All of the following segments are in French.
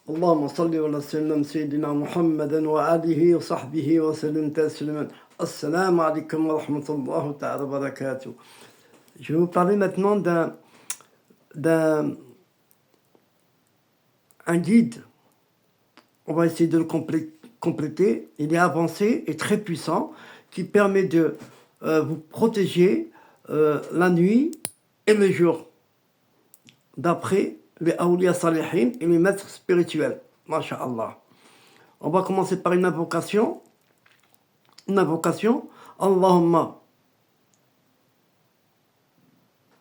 اللهم صل وسلم سيدنا محمد وآله وصحبه وسلم تسليما. Assalamu alaikum wa rahmatullahi ta'ala wa barakatuh. Je vais vous parler maintenant d'un guide. On va essayer de le compléter. Il est avancé et très puissant qui permet de vous protéger la nuit et le jour d'après les awliya salihin et les maîtres spirituels. Masha'Allah. On va commencer par une invocation. Allahumma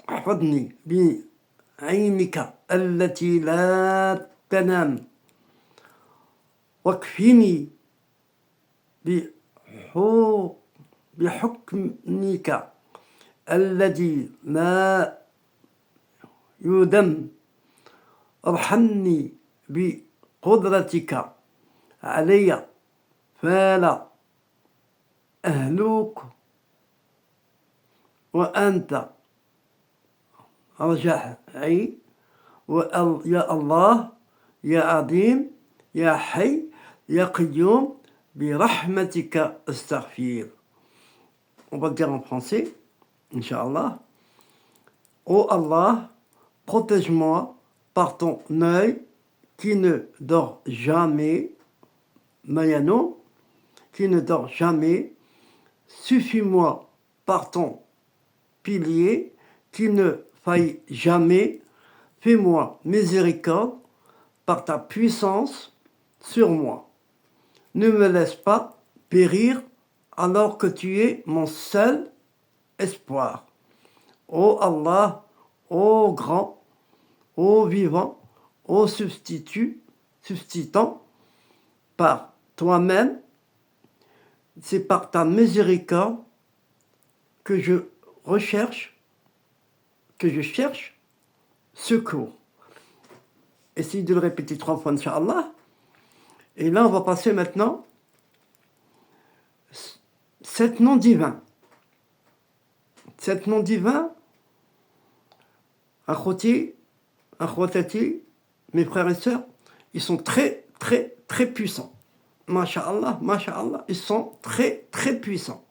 احفظني بعينك التي لا تنام واكفني بحكمك الذي لا يدم ارحمني بقدرتك علي فلا أهلوك وأنت رجعي يا الله يا عظيم يا حي يا قيوم برحمتك استغفر. On va le dire en français, Inch'Allah. Ô Allah, protège-moi par ton œil qui ne dort jamais, Mayano, qui ne dort jamais. Suffis-moi par ton pilier qui ne faille jamais. Fais-moi miséricorde par ta puissance sur moi. Ne me laisse pas périr alors que tu es mon seul espoir. Ô Allah, ô grand, ô vivant, ô subsistant, par toi-même, c'est par ta miséricorde que je cherche secours. Essayez de le répéter 3 fois, Inch'Allah. Et là, on va passer maintenant 7 noms divins. 7 noms divins, akhwati, mes frères et sœurs, ils sont très, très, très puissants. Masha'Allah, Masha'Allah, ils sont très, très puissants.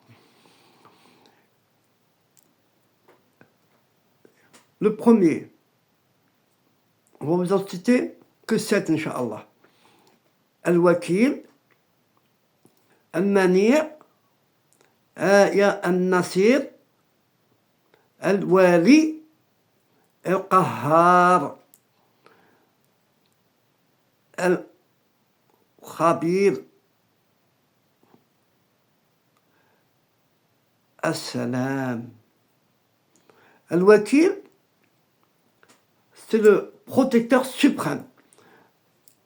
Le premier, on va vous en citer que 7, Inch'Allah. Al-Wakil, Al-Mani', Al-Nasir, Al-Wali, Al-Qahhar, Al-Khabir, As-Salam. Al-Wakil, c'est le protecteur suprême.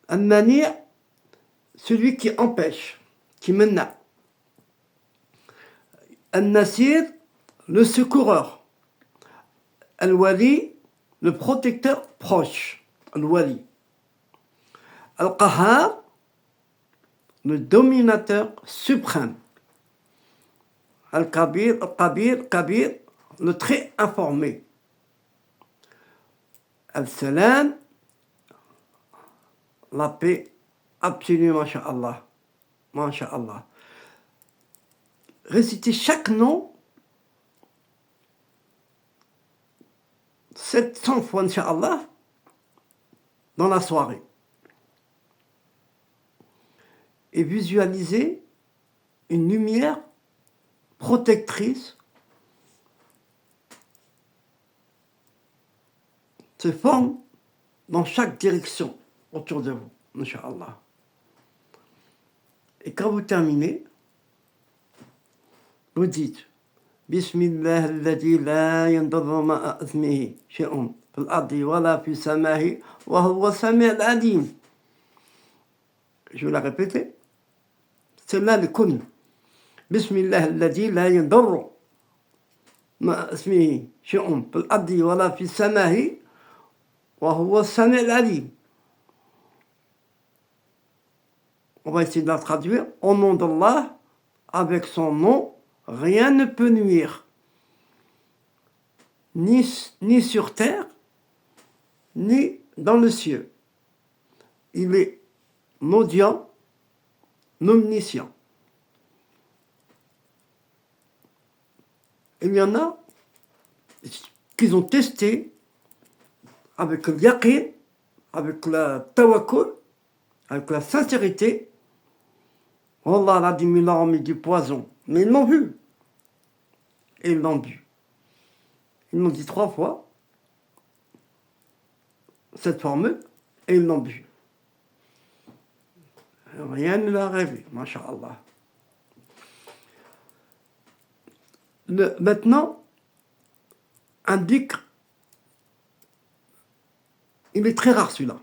Al-Mani', celui qui empêche, qui menace. Al-Nasir, le secoureur. Al-Wali, le protecteur proche. Al-Wali. Al-Qahhar, le dominateur suprême. Al-Kabir, le très informé. Al-Salam, la paix absolue, Masha'Allah. Masha'Allah. Récitez chaque nom 700 fois, Inch'Allah, dans la soirée. Et visualisez une lumière protectrice se forme dans chaque direction autour de vous, Inch'Allah. Et quand vous terminez, vous dites Bismillah alladhi la yandurru ma'a ismihi shay'un fil ardi wala fis sama'i wa huwa sami'ul alim. Je vais la répéter. C'est là le kun. Bismillah alladhi la yandurru ma'a ismihi shay'un fil ardi wala fis sama'i wa huwa sami'ul alim. On va essayer de la traduire. Au nom d'Allah, avec son nom, rien ne peut nuire, ni sur terre, ni dans le ciel. Il est audient, omniscient. Il y en a qu'ils ont testé avec le yaqin, avec la tawakkul, avec la sincérité. Wallah, là, ils leur ont mis du poison. Mais ils l'ont vu. Et ils l'ont bu. Ils l'ont dit 3 fois, cette formule, et ils l'ont bu. Rien ne l'a rêvé, masha'Allah. Maintenant, un dhikr, il est très rare celui-là.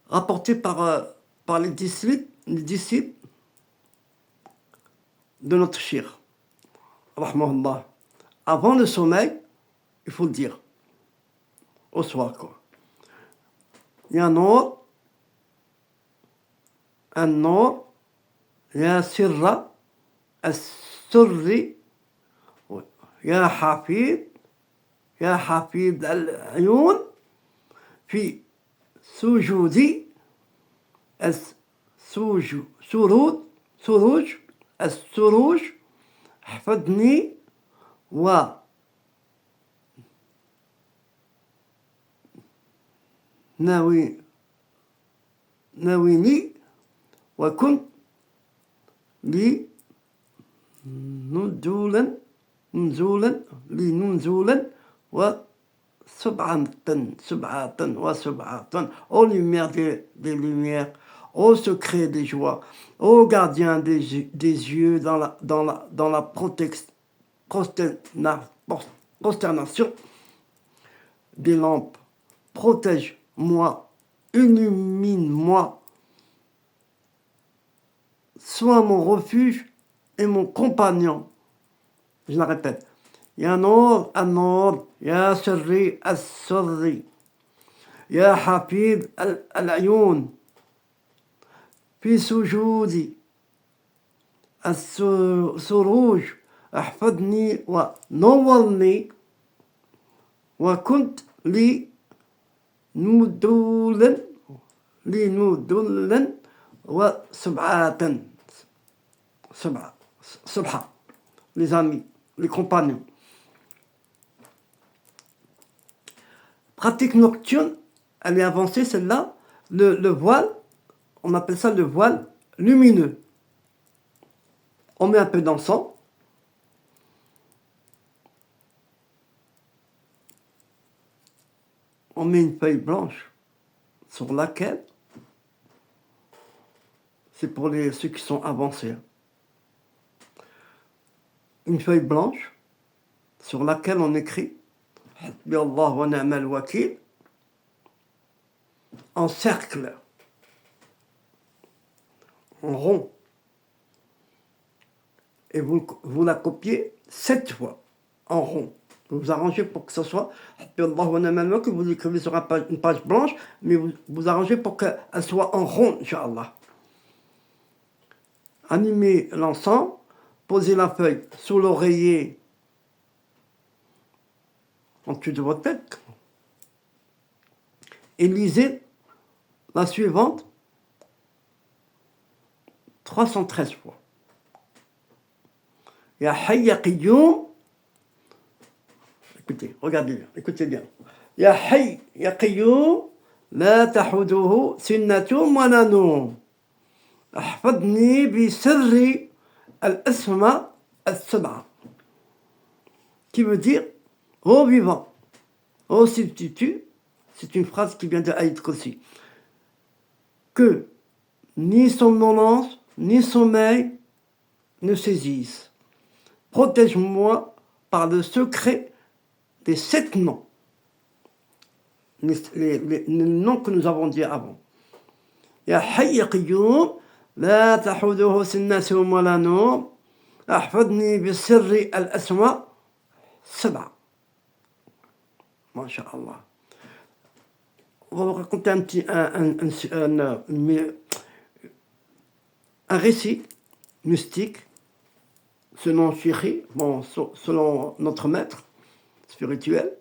Rapporté par les disciples de notre shir, rahmahullah. Avant le sommeil, il faut le dire, au soir, quoi. Ya Nour, النور يا سر السر يا حفيظ العيون في سجود السروج احفظني ناويني وكن لي نزولا وسبعة ô lumière des lumières, ô secret des joies, ô gardien des yeux dans la prosternation des lampes, protège-moi, illumine-moi, sois mon refuge et mon compagnon. Je la répète. Ya Nour, An-Nour, Ya Sirri, As-Sirri, Ya Hafid Al-Ayoun, Fi Sujudi, As-Suruj, Ahfadni wa Nawarni, wa Kunt li Nudulan, wa Sub'atan. Subha, les amis, les compagnons. Pratique nocturne, elle est avancée celle-là. Le voile, on appelle ça le voile lumineux. On met un peu d'encens. On met une feuille blanche sur laquelle, c'est pour ceux qui sont avancés, une feuille blanche sur laquelle on écrit Hasbi Allah wa ni'mal wakil en cercle, en rond. Et vous la copiez 7 fois en rond. Vous arrangez pour que ce soit Hasbi Allah wa ni'mal wakil, vous l'écrivez sur une page blanche, mais vous arrangez pour qu'elle soit en rond, Inch'Allah. Animez l'encens, posez la feuille sous l'oreiller en dessus de votre tête et lisez la suivante 313 fois. Ya Hayy Ya Qayyum, écoutez, regardez bien, écoutez bien. Ya Hayy Ya Qayyum, la tahuduhu sinnatun wa la nawm. احفظني بسر الأسماء السبعة, qui veut dire ô vivant, ô substitut, c'est une phrase qui vient de Aïd Kursi, que ni somnolence ni sommeil ne saisissent. Protège-moi par le secret des 7 noms, les noms que nous avons dit avant. Ya Hayy Ya Qayyum, لا تحوده سنة ولا نوم احفظني بسر الأسماء 7. ما شاء الله. On va vous raconter un récit mystique selon Shiri, selon notre maître spirituel.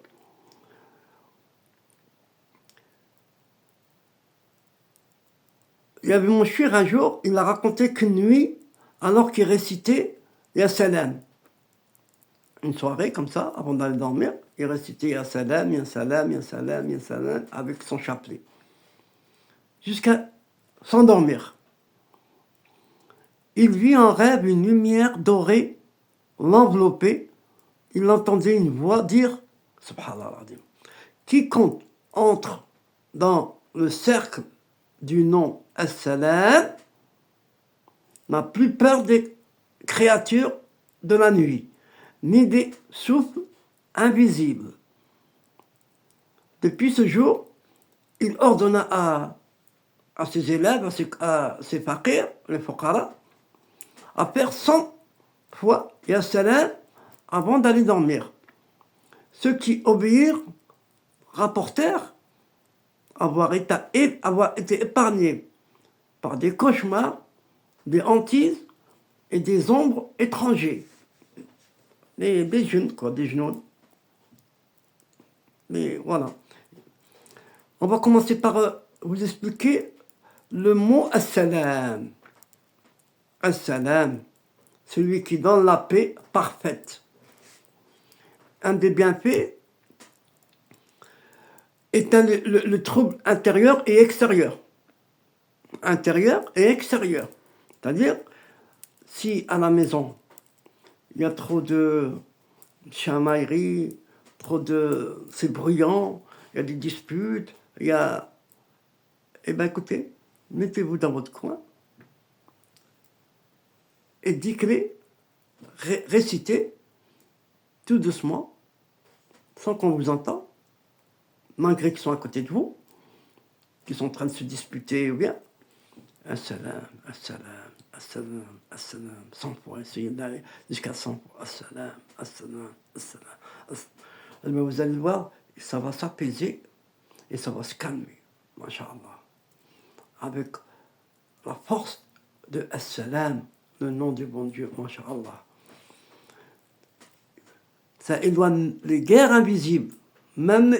il y avait mon chouir un jour, il a raconté qu'une nuit, alors qu'il récitait Ya Salam, une soirée comme ça, avant d'aller dormir, il récitait Ya Salam, Ya Salam, Ya Salam, Ya Salam, avec son chapelet, jusqu'à s'endormir. Il vit en rêve une lumière dorée l'envelopper. Il entendait une voix dire, subhanallah, quiconque entre dans le cercle du nom As-Salam n'a plus peur des créatures de la nuit, ni des souffles invisibles. Depuis ce jour, il ordonna à ses élèves, à ses faqirs, les fuqara, à faire 100 fois Ya Salam avant d'aller dormir. Ceux qui obéirent rapportèrent avoir été épargnés par des cauchemars, des hantises et des ombres étrangers. Des jeunes, quoi, des jeunes. Mais voilà. On va commencer par vous expliquer le mot As-Salam. As-Salam, celui qui donne la paix parfaite. Un des bienfaits est le trouble intérieur et extérieur. Intérieur et extérieur. C'est-à-dire, si à la maison, il y a trop de chamailleries, c'est bruyant, il y a des disputes, eh bien écoutez, mettez-vous dans votre coin et dites-les, récitez tout doucement, sans qu'on vous entende, malgré qu'ils sont à côté de vous, qu'ils sont en train de se disputer ou bien. As-Salam, As-Salam, As-Salam, As-Salam, 100 fois, essayez d'aller jusqu'à 100 fois, As-Salam, As-Salam, As-Salam. Mais vous allez voir, ça va s'apaiser et ça va se calmer, masha'Allah, avec la force de As-Salam, le nom du bon Dieu, masha'Allah. Ça éloigne les guerres invisibles, même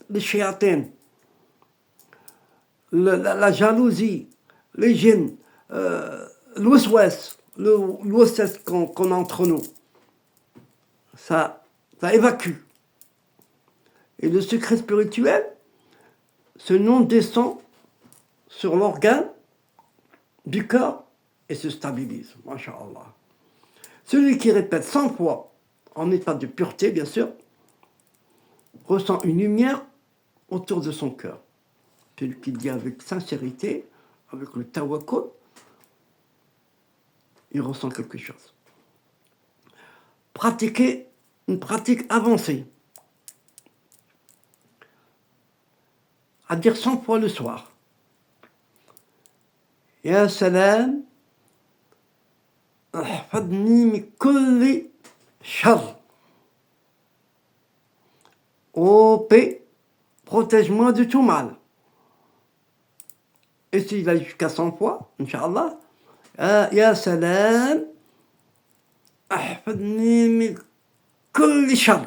les shayatins, la jalousie, les djinns, l'ouest-ouest, l'ouest qu'on a entre nous. Ça évacue. Et le secret spirituel, ce nom descend sur l'organe du corps et se stabilise, masha'Allah. Celui qui répète 100 fois, en état de pureté bien sûr, ressent une lumière autour de son cœur. Celui qui dit avec sincérité, avec le tawakkul, il ressent quelque chose. Pratiquer une pratique avancée, à dire 100 fois le soir. Ya Salam, ahfadni min kulli shar. Ô paix, protège-moi de tout mal. Et s'il va jusqu'à 100 fois, Inch'Allah, Ya Salam, ahfadni min kulli shar.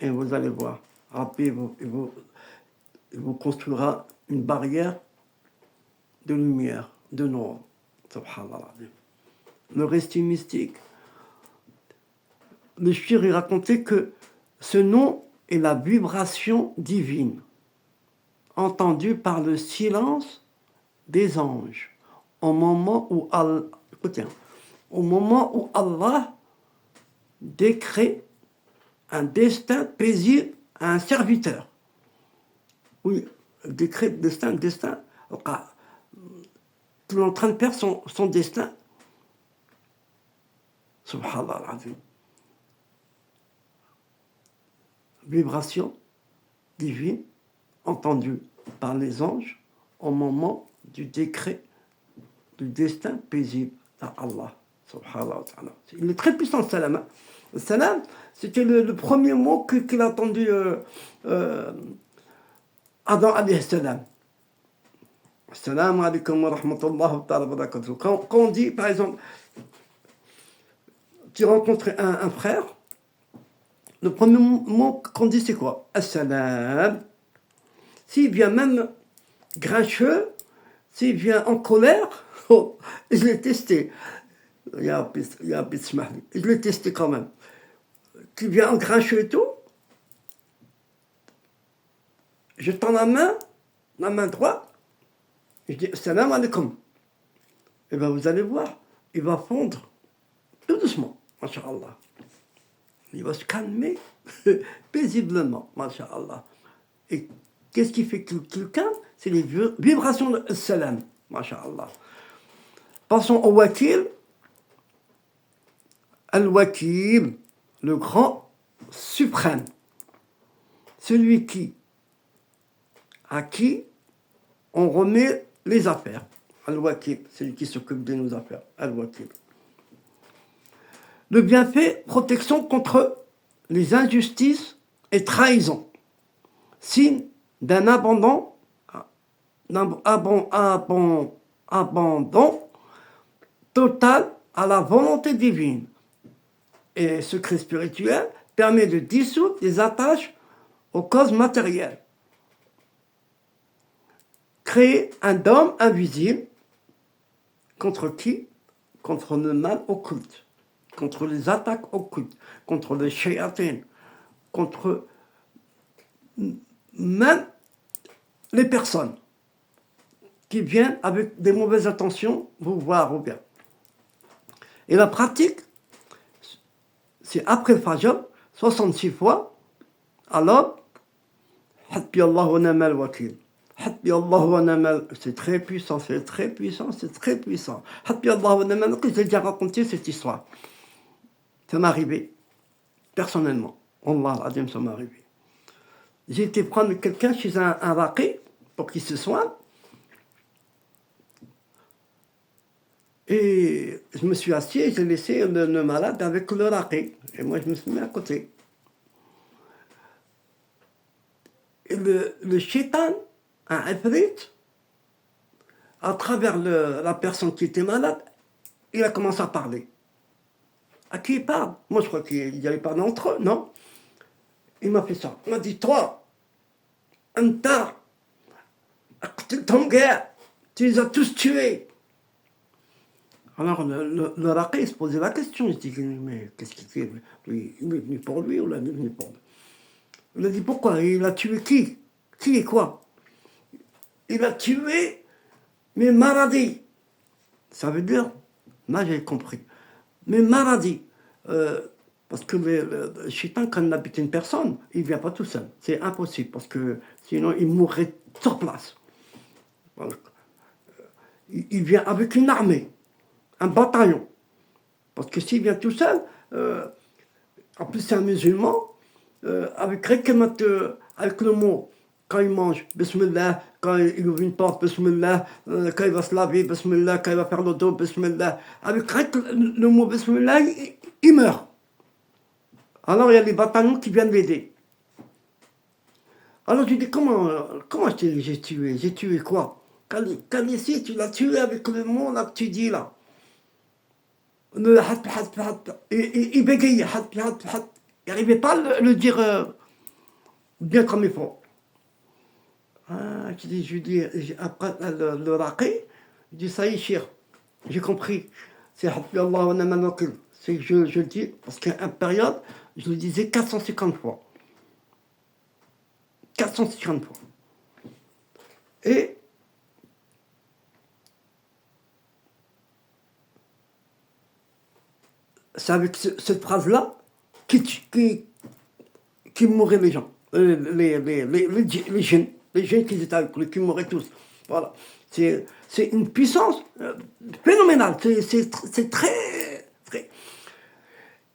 Et vous allez voir, après, il vous construira une barrière de lumière, de noir. Subhanallah. Le récit mystique. Le shir, il racontait que ce nom est la vibration divine, entendue par le silence des anges, au moment où Allah, écoutez, au moment où Allah décrète un destin paisible à un serviteur. Oui, décrète destin. Tout est en train de perdre son destin. Subhanallah al-Azim. Vibration divine entendue par les anges au moment du décret du destin paisible à Allah. Subhanallah wa ta'ala. Il est très puissant, salam. Le salam, c'était le premier mot qu'il a entendu Adam alayhi salam. Assalamu alaikum wa rahmatullahi wa barakatuh. Quand on dit, par exemple, tu rencontres un frère, le premier mot qu'on dit, c'est quoi? Assalam. S'il vient même grincheux, s'il vient en colère, oh, je l'ai testé. Il y a un bismillah. Je l'ai testé quand même. Qui vient en grincheux et tout, je tends la main droite, je dis salam alaikum. Et bien vous allez voir, il va fondre tout doucement, masha'Allah. Il va se calmer paisiblement, masha'Allah. Et qu'est-ce qui fait qu'il calme? C'est les vibrations de salam, masha'Allah. Passons au wakil. Al-Wakil, le grand suprême. Celui à qui on remet les affaires. Al-Wakil, celui qui s'occupe de nos affaires. Al-Wakil. Le bienfait, protection contre les injustices et trahisons. Signe d'un abandon total à la volonté divine. Et secret spirituel permet de dissoudre les attaches aux causes matérielles. Créer un dôme invisible contre qui? Contre le mal occulte, contre les attaques occultes, contre les shayatins, contre même les personnes qui viennent avec des mauvaises intentions vous voir ou bien. Et la pratique, c'est après le Fajr, 66 fois, alors, Hasbi Allah wa ni'mal wakil. Hasbi Allah wa ni'mal, c'est très puissant, c'est très puissant, c'est très puissant. Hasbi Allah wa ni'mal wakil, j'ai déjà raconté cette histoire. Ça m'est arrivé, personnellement. Allah al-Azim, ça m'est arrivé. J'ai été prendre quelqu'un chez un raqi pour qu'il se soigne. Et je me suis assis et j'ai laissé le malade avec le raqi. Et moi, je me suis mis à côté. Et le shaitan, un ifrit, à travers la personne qui était malade, il a commencé à parler. À qui il parle? Moi, je crois qu'il y avait parlé entre eux, non? Il m'a fait ça. Il m'a dit, toi, Anta, ton gars, tu les as tous tués. Alors, le raqi se posait la question. Il se dit, mais qu'est-ce qu'il fait? Il est venu pour lui ou il est venu pour lui? Il a dit, pourquoi? Il a tué qui? Qui et quoi? Il a tué mes maradis. Ça veut dire, là j'ai compris, mes maradis. Parce que le shaitan, quand il habite une personne, il ne vient pas tout seul. C'est impossible, parce que sinon il mourrait sur place. Il vient avec une armée, un bataillon. Parce que s'il vient tout seul, en plus c'est un musulman, avec le mot, quand il mange, Bismillah, quand il ouvre une porte, Bismillah, quand il va se laver, Bismillah, quand il va faire le dos, Bismillah, avec le mot Bismillah, il meurt. Alors il y a les bataillons qui viennent l'aider. Alors je dis, comment j'ai tué? J'ai tué quoi? Quand ici, tu l'as tué avec le mot là que tu dis là. Il bégayait, il n'arrivait pas à le dire bien comme il faut. Je dis, après le raqi, je dis, ça y est, chir, j'ai compris. C'est Hasbi Allah wa ni'mal wakil. C'est que je le dis, parce qu'à une période, je le disais 450 fois. 450 fois. Et c'est avec cette phrase-là qui mouraient les gens, les jeunes qui étaient avec lui, qui mouraient tous. Voilà. C'est une puissance phénoménale. C'est très, très.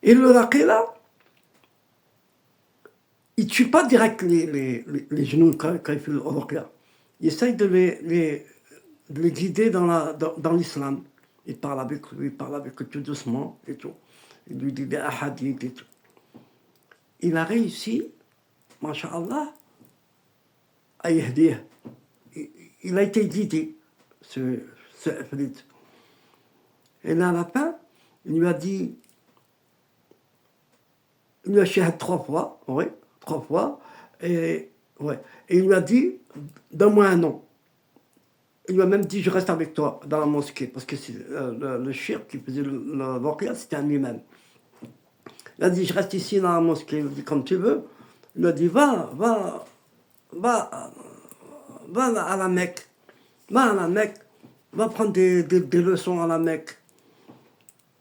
Et le raqi là, il ne tue pas direct les genoux quand il fait le ruqya. Il essaye de les guider dans l'islam. Il parle avec lui, tout doucement et tout. Il lui dit des ahadiths et tout. Il a réussi, masha'Allah, à yahdir. Il a été guidé, ce ifrit. Et là, à la fin, il lui a dit, il lui a shahad 3 fois, oui, 3 fois, et il lui a dit, donne-moi un nom. Il lui a même dit, je reste avec toi dans la mosquée, parce que c'est le shirk qui faisait le ruqya, c'était un imam. Il a dit, je reste ici dans la mosquée. Il a dit, comme tu veux. Il lui a dit, va à la Mecque. Va à la Mecque. Va prendre des leçons à la Mecque.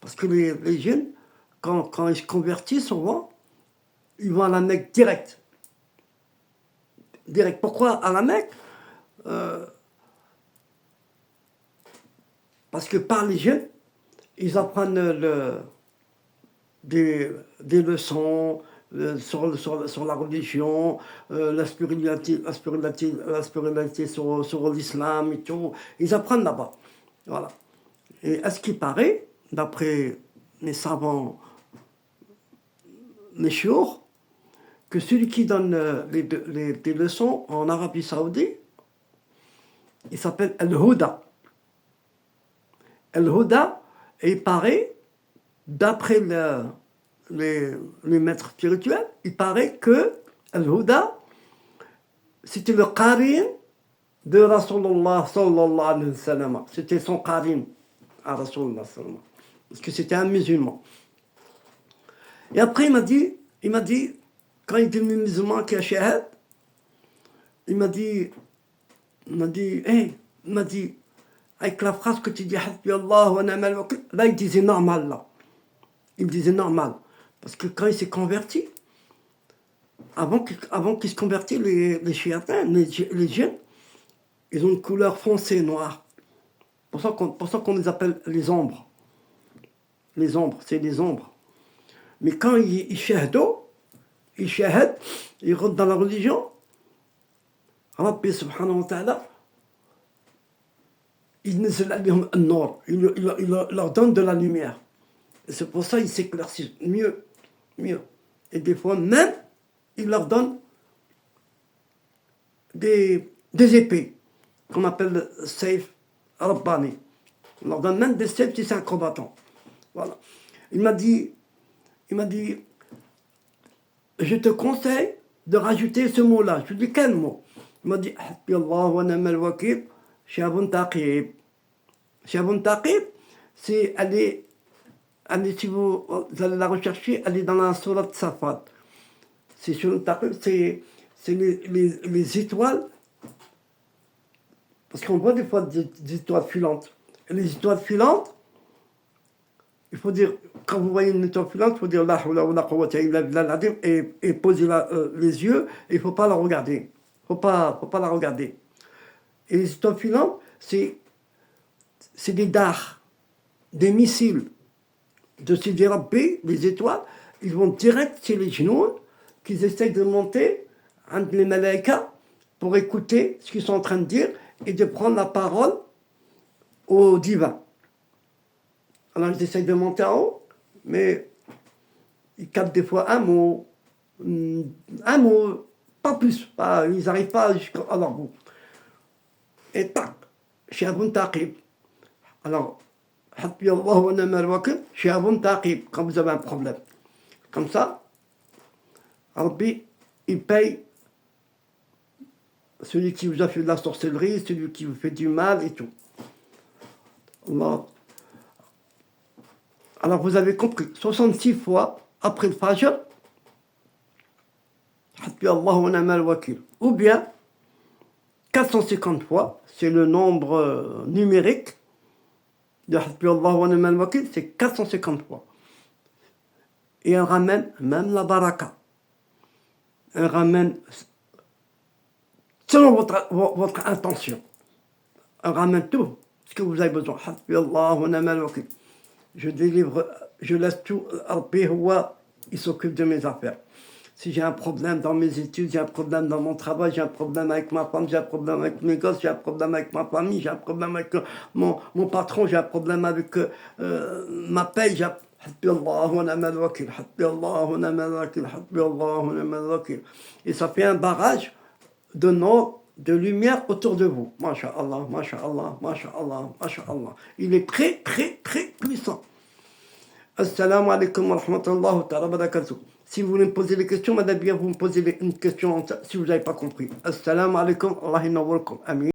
Parce que les jeunes, quand ils se convertissent, souvent, ils vont à la Mecque direct. Direct. Pourquoi à la Mecque? Parce que par les jeunes, ils apprennent des leçons sur la religion, la spiritualité sur l'islam et tout. Ils apprennent là-bas. Voilà. Et à ce qui paraît, d'après les savants, les chiours, que celui qui donne des leçons en Arabie Saoudite, il s'appelle Al-Huda. Al-Huda, et il paraît, d'après les maîtres spirituels, il paraît que Al-Huda, c'était le qarin de Rasulullah sallallahu alayhi wa sallam. C'était son qarin à Rasulullah sallallahu alayhi wa sallam. Parce que c'était un musulman. Et après, il m'a dit, quand il était musulman qui a shahad, il m'a dit, avec la phrase que tu dis, Hasbi Allah wa ni'mal wakil, là, il disait normal, là. Il me disait normal. Parce que quand il s'est converti, avant qu'il se convertisse, les chiatins, les jeunes, ils ont une couleur foncée, noire. Pour ça qu'on les appelle les ombres. Les ombres, c'est les ombres. Mais quand ils shahadent, ils rentrent dans la religion, Rabbi subhanahu wa ta'ala, il leur donne de la lumière. Et c'est pour ça qu'ils s'éclaircissent mieux. Et des fois même, il leur donne des épées, qu'on appelle le Saif Rabbani. Il leur donne même des saifs si c'est un combattant. Voilà. Il m'a dit, je te conseille de rajouter ce mot-là. Je lui ai dit, quel mot? Il m'a dit, Hasbi Allah wa ni'mal wakil, Shabun Taqib. Shabun Taqib, c'est aller, si vous allez la rechercher, elle est dans la sourate Safat. C'est les étoiles, parce qu'on voit des fois des étoiles filantes. Et les étoiles filantes, il faut dire, quand vous voyez une étoile filante, il faut dire la hawla wa la quwwata illa billah et poser les yeux, et il ne faut pas la regarder. Faut pas la regarder. Et les étoiles filantes, c'est des dards, des missiles de Sidi Rabbi, les étoiles, ils vont direct chez les genoux, qu'ils essayent de monter entre les malaïkas pour écouter ce qu'ils sont en train de dire et de prendre la parole au divin. Alors ils essayent de monter en haut, mais ils captent des fois un mot, pas plus, ils n'arrivent pas jusqu'à leur bout. Et tac, Shabun Taqib. Alors, Hasbi Allah wa ni'mal wakil, Shabun Taqib, quand vous avez un problème. Comme ça, Rabbi, il paye celui qui vous a fait de la sorcellerie, celui qui vous fait du mal et tout. Allah. Alors vous avez compris, 66 fois après le Fajr, Hasbi Allah wa ni'mal wakil. Ou bien, 450 fois, c'est le nombre numérique de Hasbi Allah wa ni'mal wakil, c'est 450 fois. Et elle ramène même la baraka. Elle ramène selon votre intention. Elle ramène tout ce que vous avez besoin. Hasbi Allah wa ni'mal wakil. Je laisse tout, il s'occupe de mes affaires. Si j'ai un problème dans mes études, j'ai un problème dans mon travail, j'ai un problème avec ma femme, j'ai un problème avec mes gosses, j'ai un problème avec ma famille, j'ai un problème avec mon patron, j'ai un problème avec ma paye, Hasbi Allah wa ni'mal wakil, Hasbi Allah wa ni'mal wakil, Hasbi Allah wa ni'mal wakil. Et ça fait un barrage de lumière autour de vous. Masha'Allah, Masha'Allah, Masha'Allah, Masha'Allah. Il est très, très, très puissant. Assalamu alaikum wa rahmatullahi wa barakatuh. Si vous voulez me poser des questions, madame, bien, vous me posez une question si vous n'avez pas compris. Assalamu alaikum, Allah inna wa Amin.